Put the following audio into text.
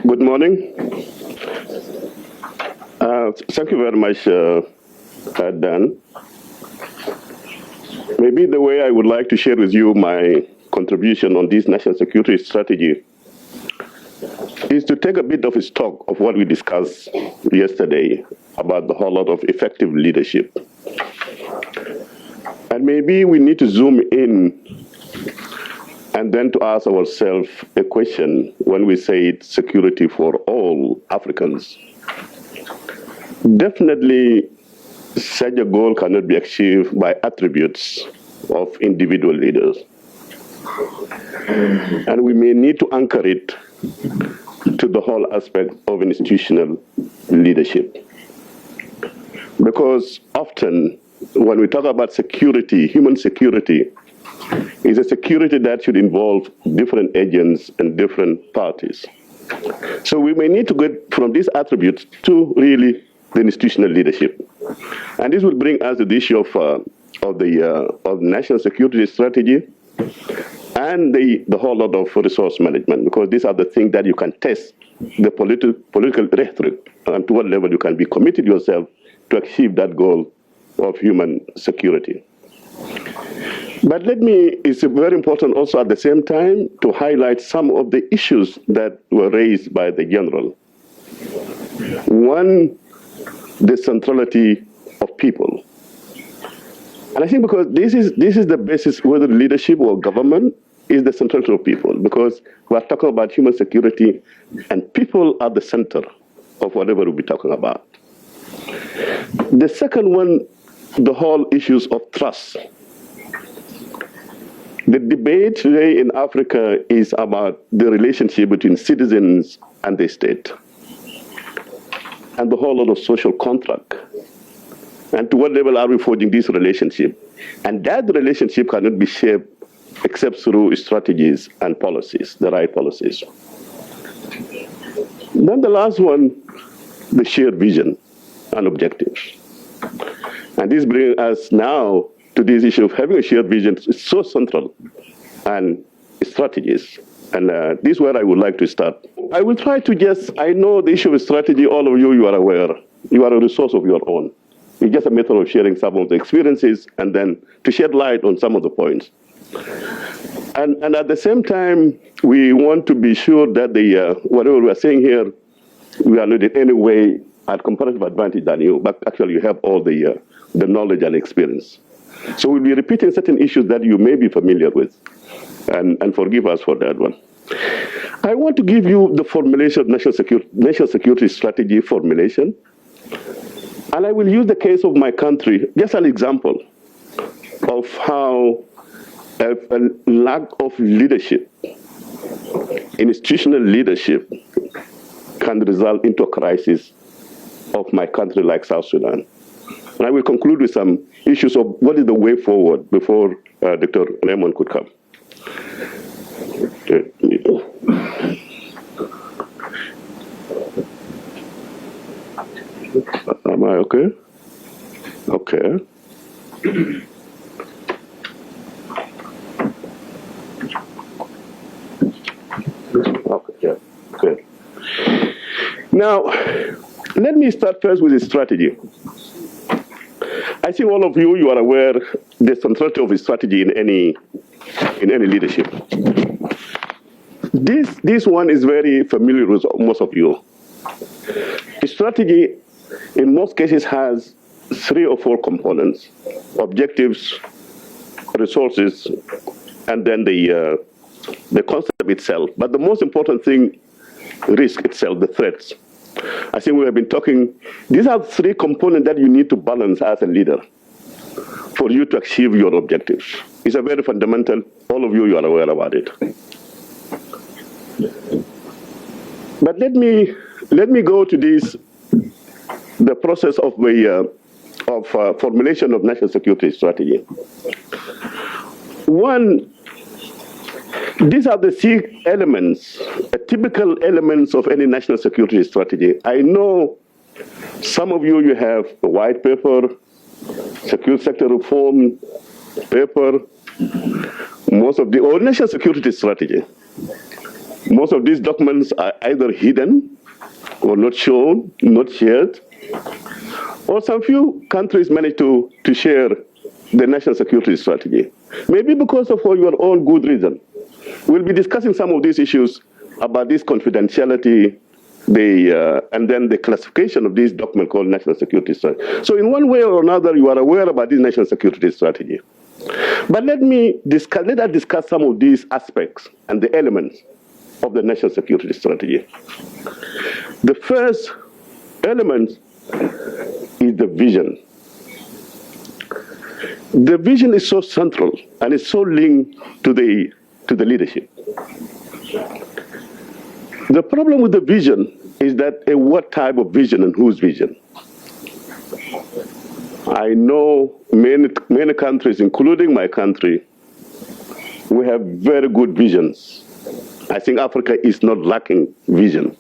Good morning. Thank you very much, Dan. Maybe the way I would like to share with you my contribution on this national security strategy is to take a bit of a stock of what we discussed yesterday about the whole lot of effective leadership. And maybe we need to zoom in and then to ask ourselves a question when we say security for all Africans. Definitely, such a goal cannot be achieved by attributes of individual leaders. And we may need to anchor it to the whole aspect of institutional leadership. Because often, when we talk about security, human security, is a security that should involve different agents and different parties. So we may need to get from these attributes to really the institutional leadership. And this will bring us to the issue of national security strategy and the whole lot of resource management, because these are the things that you can test the political rhetoric and to what level you can be committed yourself to achieve that goal of human security. But it's very important also at the same time to highlight some of the issues that were raised by the general. One, the centrality of people. And I think because this is the basis, whether leadership or government, is the centrality of people, because we are talking about human security and people are the center of whatever we'll be talking about. The second one, the whole issues of trust. The debate today in Africa is about the relationship between citizens and the state, and the whole lot of social contract. And to what level are we forging this relationship? And that relationship cannot be shaped except through strategies and policies, the right policies. Then the last one, the shared vision and objectives. And this brings us now to this issue of having a shared vision. It's so central, and strategies. And this is where I would like to start. I will try to I know the issue of strategy, all of you are aware. You are a resource of your own. It's just a matter of sharing some of the experiences and then to shed light on some of the points. And at the same time, we want to be sure that whatever we are saying here, we are not in any way at comparative advantage than you, but actually you have all the knowledge and experience. So we'll be repeating certain issues that you may be familiar with, and forgive us for that one. I want to give you the formulation of national security strategy formulation, and I will use the case of my country, just an example of how a lack of leadership, institutional leadership, can result into a crisis of my country like South Sudan. And I will conclude with some issues of what is the way forward before Dr. Raymond could come. Am I okay? Okay. Okay, yeah, good. Now, let me start first with the strategy. I think all of you are aware the centrality of a strategy in any leadership. This one is very familiar with most of you. A strategy, in most cases, has 3 or 4 components: objectives, resources, and then the concept itself. But the most important thing, risk itself, the threats. I think we have been talking, these are 3 components that you need to balance as a leader for you to achieve your objectives. It's a very fundamental, all of you are aware about it. But let me go to the process of formulation of national security strategy. One, these are the 6 elements, typical elements of any national security strategy. I know some of you have a white paper, security sector reform paper, most of the national security strategy. Most of these documents are either hidden or not shown, not shared, or some few countries manage to share the national security strategy. Maybe because of your own good reason. We'll be discussing some of these issues about this confidentiality, and then the classification of this document called national security strategy. So in one way or another, you are aware about this national security strategy. But let us discuss some of these aspects and the elements of the national security strategy. The first element is the vision. The vision is so central and it's so linked to the leadership. The problem with the vision is that what type of vision and whose vision? I know many countries, including my country, we have very good visions. I think Africa is not lacking vision.